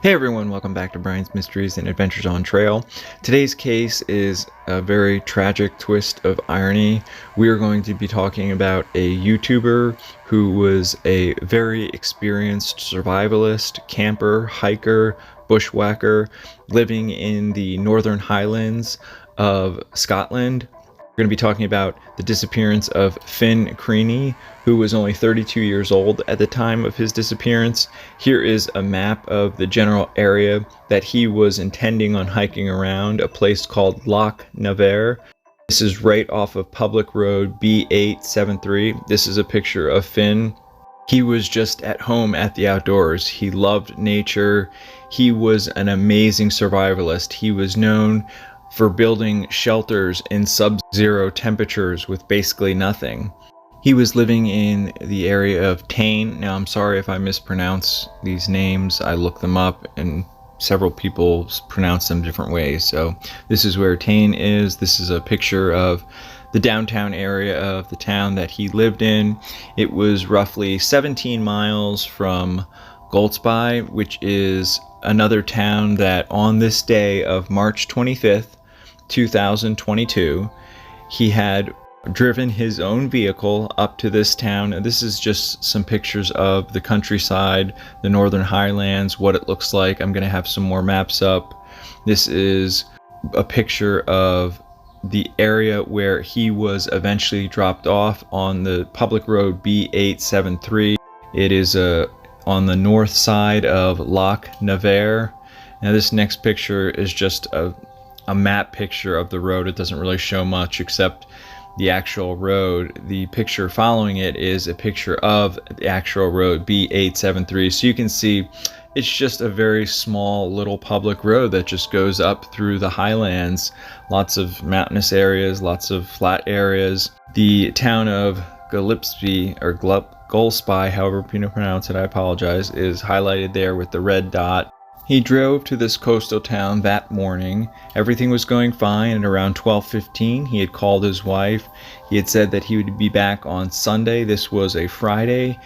Hey everyone, welcome back to Brian's Mysteries and Adventures on Trail. Today's case is a very tragic twist of irony. We are going to be talking about a YouTuber who was a very experienced survivalist, camper, hiker, bushwhacker, living in the Northern Highlands of Scotland. We're going to be talking about the disappearance of Finn Creaney, who was only 32 years old at the time of his disappearance. Here is a map of the general area that he was intending on hiking around, a place called Loch Naver. This is right off of public road B873. This is a picture of Finn. He was just at home at the outdoors. He loved nature. He was an amazing survivalist. He was known for building shelters in sub-zero temperatures with basically nothing. He was living in the area of Tain. Now, I'm sorry if I mispronounce these names. I looked them up and several people pronounce them different ways. So this is where Tain is. This is a picture of the downtown area of the town that he lived in. It was roughly 17 miles from Golspie, which is another town that on this day of March 25th, 2022, he had driven his own vehicle up to this town. And this is just some pictures of the countryside, the Northern Highlands, what it looks like. I'm going to have some more maps up. This is a picture of the area where he was eventually dropped off on the public road B873. It is on the north side of Loch Naver. Now this next picture is just a map picture of the road. It doesn't really show much except the actual road. The picture following it is a picture of the actual road B873. So you can see it's just a very small little public road that just goes up through the highlands. Lots of mountainous areas, lots of flat areas. The town of Golspie, or Golspie, however you pronounce it, I apologize, is highlighted there with the red dot. He drove to this coastal town that morning. Everything was going fine, and around 12:15 he had called his wife. He had said that he would be back on Sunday. This was a Friday.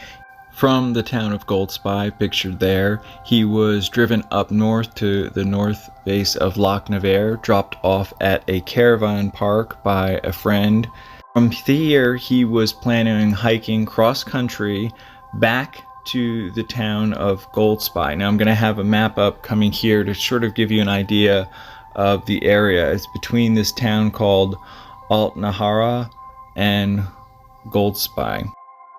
From the town of Golspie, pictured there, he was driven up north to the north base of Loch Naver, dropped off at a caravan park by a friend. From here, he was planning on hiking cross-country back to the town of Golspie. Now I'm going to have a map up coming here to sort of give you an idea of the area. It's between this town called Loch Naver and Golspie.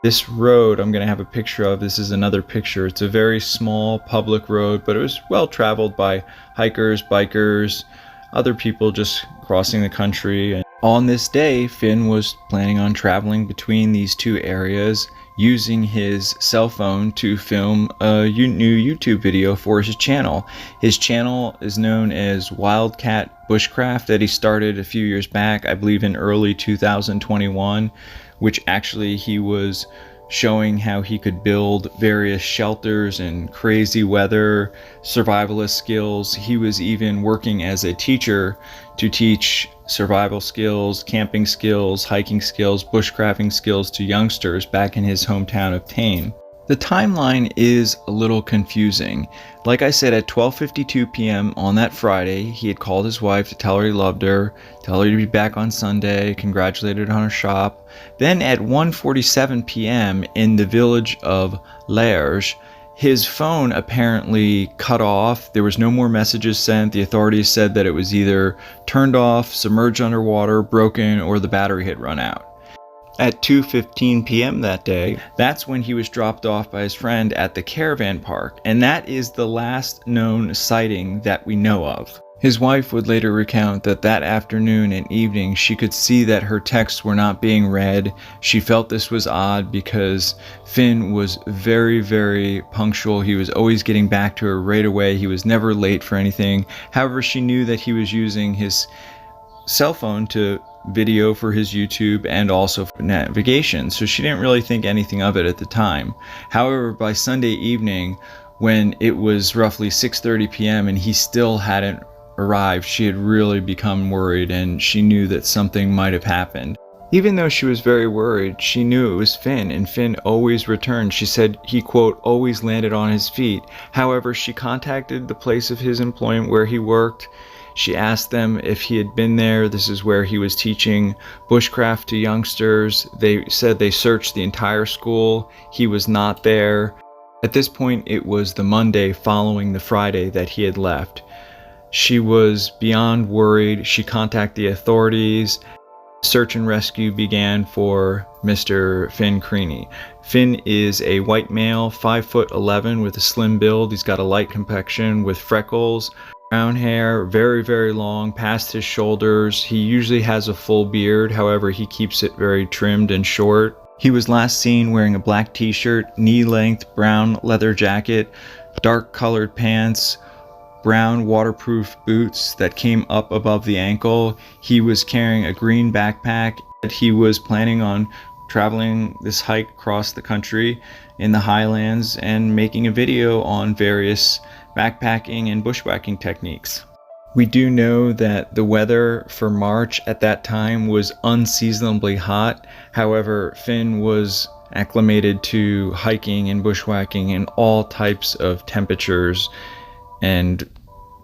This road I'm going to have a picture of. This is another picture. It's a very small public road, but it was well traveled by hikers, bikers, other people just crossing the country. And on this day, Finn was planning on traveling between these two areas, using his cell phone to film a new YouTube video for his channel. His channel is known as WildCat Bushcraft, that he started a few years back, I believe in early 2021, which actually he was showing how he could build various shelters in crazy weather, survivalist skills. He was even working as a teacher to teach survival skills, camping skills, hiking skills, bushcrafting skills to youngsters back in his hometown of Tain. The timeline is a little confusing. Like I said, at 12:52 p.m. on that Friday, he had called his wife to tell her he loved her, tell her to be back on Sunday, congratulated her on her shop. Then at 1:47 p.m. in the village of Large, his phone apparently cut off. There was no more messages sent. The authorities said that it was either turned off, submerged underwater, broken, or the battery had run out. At 2:15 p.m. that day, that's when he was dropped off by his friend at the caravan park, and that is the last known sighting that we know of. His wife would later recount that that afternoon and evening she could see that her texts were not being read. She felt this was odd because Finn was very, very punctual. He was always getting back to her right away. He was never late for anything. However, she knew that he was using his cell phone to video for his YouTube and also for navigation, so she didn't really think anything of it at the time. However, by Sunday evening, when it was roughly 6:30 p.m. and he still hadn't arrived, she had really become worried, and she knew that something might have happened. Even though she was very worried, she knew it was Finn, and Finn always returned. She said he, quote, always landed on his feet. However, she contacted the place of his employment where he worked. She asked them if he had been there. This is where he was teaching bushcraft to youngsters. They said they searched the entire school. He was not there. At this point, it was the Monday following the Friday that he had left. She was beyond worried. She contacted the authorities. Search and rescue began for Mr. Finn Creaney. Finn is a white male, 5'11" with a slim build. He's got a light complexion with freckles, brown hair, very, very long, past his shoulders. He usually has a full beard, however, he keeps it very trimmed and short. He was last seen wearing a black t-shirt, knee-length brown leather jacket, dark-colored pants, brown waterproof boots that came up above the ankle. He was carrying a green backpack. He was planning on traveling this hike across the country in the Highlands and making a video on various backpacking and bushwhacking techniques. We do know that the weather for March at that time was unseasonably hot. However, Finn was acclimated to hiking and bushwhacking in all types of temperatures and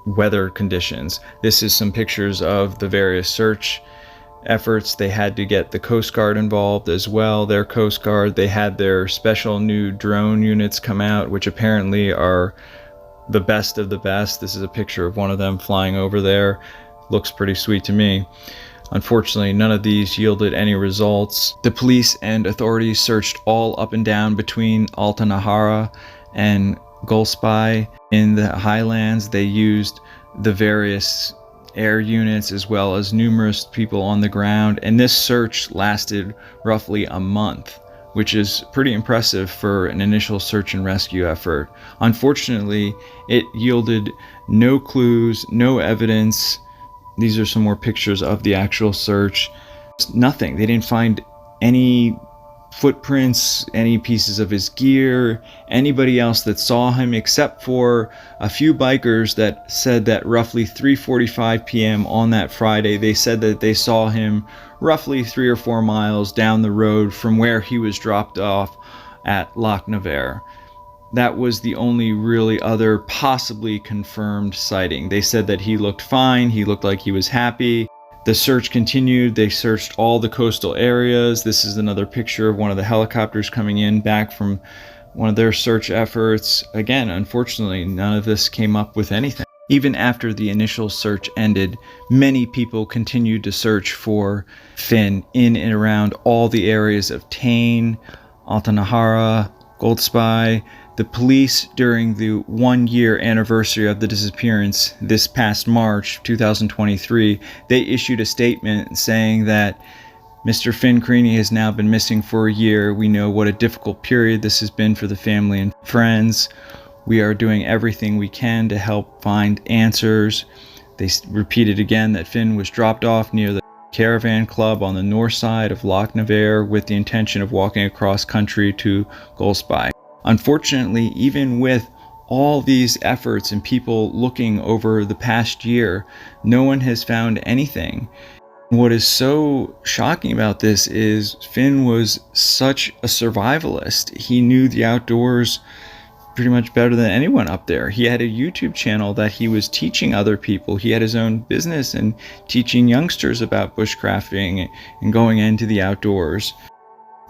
weather conditions. This is some pictures of the various search efforts. They had to get the Coast Guard involved as well. Their Coast Guard, they had their special new drone units come out, which apparently are the best of the best. This is a picture of one of them flying over there. Looks pretty sweet to me. Unfortunately, none of these yielded any results. The police and authorities searched all up and down between Altanaharra and Golspie in the Highlands. They used the various air units as well as numerous people on the ground, and this search lasted roughly a month, which is pretty impressive for an initial search and rescue effort. Unfortunately, it yielded no clues, no evidence. These are some more pictures of the actual search. Nothing. They didn't find any footprints, any pieces of his gear, anybody else that saw him, except for a few bikers that said that roughly 3:45 p.m. on that Friday, they said that they saw him roughly 3 or 4 miles down the road from where he was dropped off at Loch Naver. That was the only really other possibly confirmed sighting. They said that he looked fine, he looked like he was happy. The search continued. They searched all the coastal areas. This is another picture of one of the helicopters coming in back from one of their search efforts. Again, unfortunately, none of this came up with anything. Even after the initial search ended, many people continued to search for Finn in and around all the areas of Tain, Altanaharra, Golspie. The police, during the 1-year anniversary of the disappearance this past March 2023, they issued a statement saying that Mr. Finn Creaney has now been missing for a year. We know what a difficult period this has been for the family and friends. We are doing everything we can to help find answers. They repeated again that Finn was dropped off near the caravan club on the north side of Loch Naver with the intention of walking across country to Golspie. Unfortunately, even with all these efforts and people looking over the past year, no one has found anything. What is so shocking about this is Finn was such a survivalist. He knew the outdoors pretty much better than anyone up there. He had a YouTube channel that he was teaching other people. He had his own business and teaching youngsters about bushcrafting and going into the outdoors.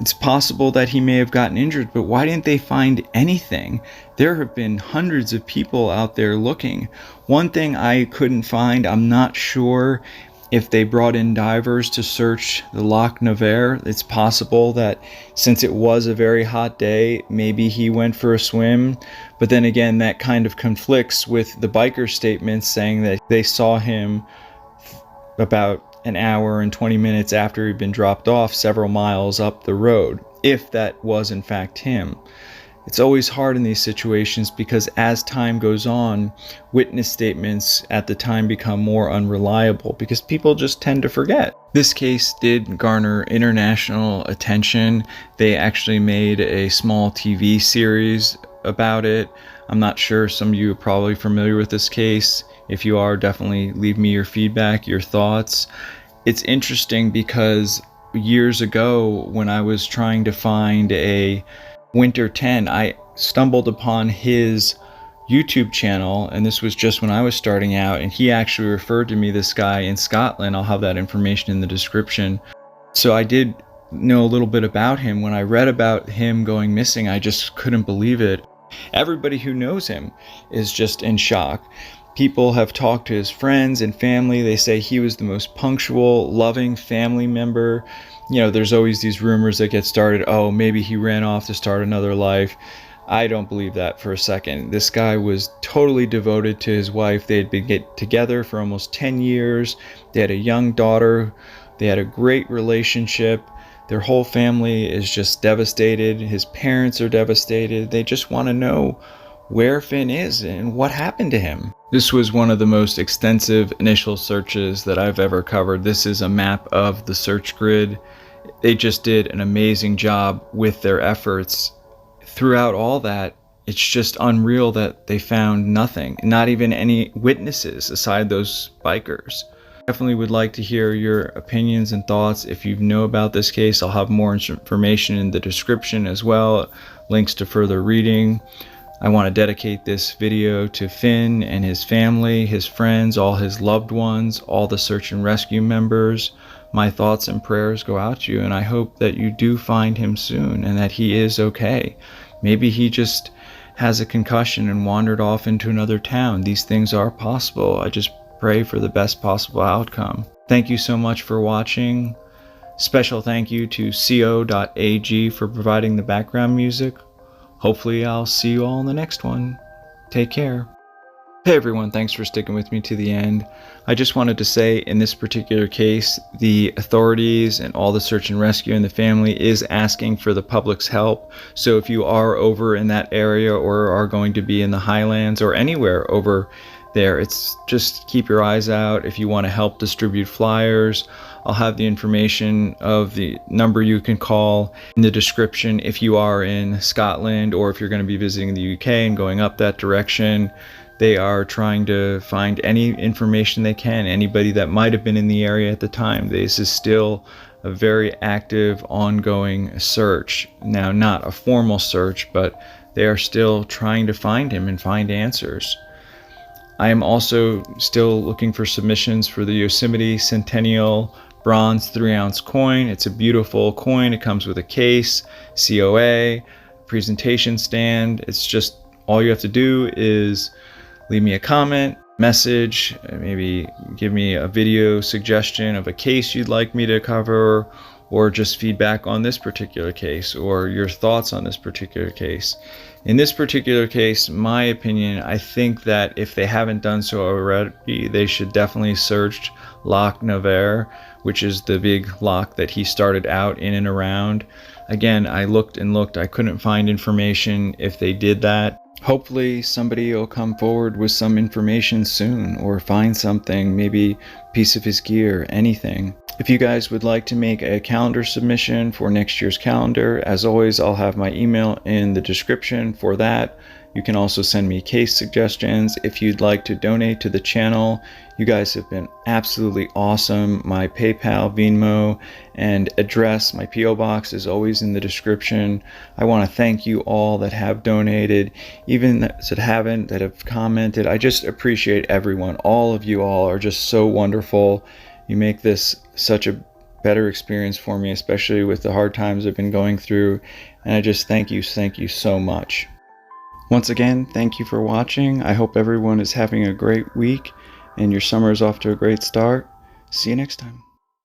It's possible that he may have gotten injured, but why didn't they find anything? There have been hundreds of people out there looking. One thing I couldn't find, I'm not sure if they brought in divers to search the Loch Naver. It's possible that since it was a very hot day, maybe he went for a swim. But then again, that kind of conflicts with the biker statements saying that they saw him about an hour and 20 minutes after he'd been dropped off several miles up the road, if that was in fact him. It's always hard in these situations because as time goes on, witness statements at the time become more unreliable because people just tend to forget. This case did garner international attention. They actually made a small TV series about it. I'm not sure, some of you are probably familiar with this case. If you are, definitely leave me your feedback, your thoughts. It's interesting because years ago when I was trying to find a winter tent, I stumbled upon his YouTube channel, and this was just when I was starting out, and he actually referred to me, this guy in Scotland. I'll have that information in the description. So I did know a little bit about him. When I read about him going missing, I just couldn't believe it. Everybody who knows him is just in shock. People have talked to his friends and family. They say he was the most punctual, loving family member. You know, there's always these rumors that get started. Oh, maybe he ran off to start another life. I don't believe that for a second. This guy was totally devoted to his wife. They had been together for almost 10 years. They had a young daughter. They had a great relationship. Their whole family is just devastated. His parents are devastated. They just want to know where Finn is and what happened to him. This was one of the most extensive initial searches that I've ever covered. This is a map of the search grid. They just did an amazing job with their efforts. Throughout all that, it's just unreal that they found nothing, not even any witnesses aside those bikers. Definitely would like to hear your opinions and thoughts. If you know about this case, I'll have more information in the description as well, links to further reading. I want to dedicate this video to Finn and his family, his friends, all his loved ones, all the search and rescue members. My thoughts and prayers go out to you, and I hope that you do find him soon and that he is okay. Maybe he just has a concussion and wandered off into another town. These things are possible. I just pray for the best possible outcome. Thank you so much for watching. Special thank you to co.ag for providing the background music. Hopefully I'll see you all in the next one. Take care. Hey everyone, thanks for sticking with me to the end. I just wanted to say, in this particular case, the authorities and all the search and rescue and the family is asking for the public's help. So if you are over in that area or are going to be in the Highlands or anywhere over there, it's just keep your eyes out. If you want to help distribute flyers, I'll have the information of the number you can call in the description if you are in Scotland or if you're going to be visiting the UK and going up that direction. They are trying to find any information they can, anybody that might have been in the area at the time. This is still a very active, ongoing search. Now, not a formal search, but they are still trying to find him and find answers. I am also still looking for submissions for the Yosemite Centennial bronze 3-ounce coin. It's a beautiful coin. It comes with a case, COA, presentation stand. It's just all you have to do is leave me a comment, message, maybe give me a video suggestion of a case you'd like me to cover, or just feedback on this particular case or your thoughts on this particular case. In this particular case, my opinion, I think that if they haven't done so already, they should definitely search Loch Naver, which is the big loch that he started out in and around. Again, I looked and looked, I couldn't find information if they did that. Hopefully somebody will come forward with some information soon, or find something, maybe a piece of his gear, anything. If you guys would like to make a calendar submission for next year's calendar, as always, I'll have my email in the description for that. You can also send me case suggestions. If you'd like to donate to the channel, you guys have been absolutely awesome. My PayPal, Venmo, and address, my P.O. box, is always in the description. I want to thank you all that have donated, even that haven't, that have commented. I just appreciate everyone. All of you all are just so wonderful. You make this such a better experience for me, especially with the hard times I've been going through. And I just thank you so much. Once again, thank you for watching. I hope everyone is having a great week and your summer is off to a great start. See you next time.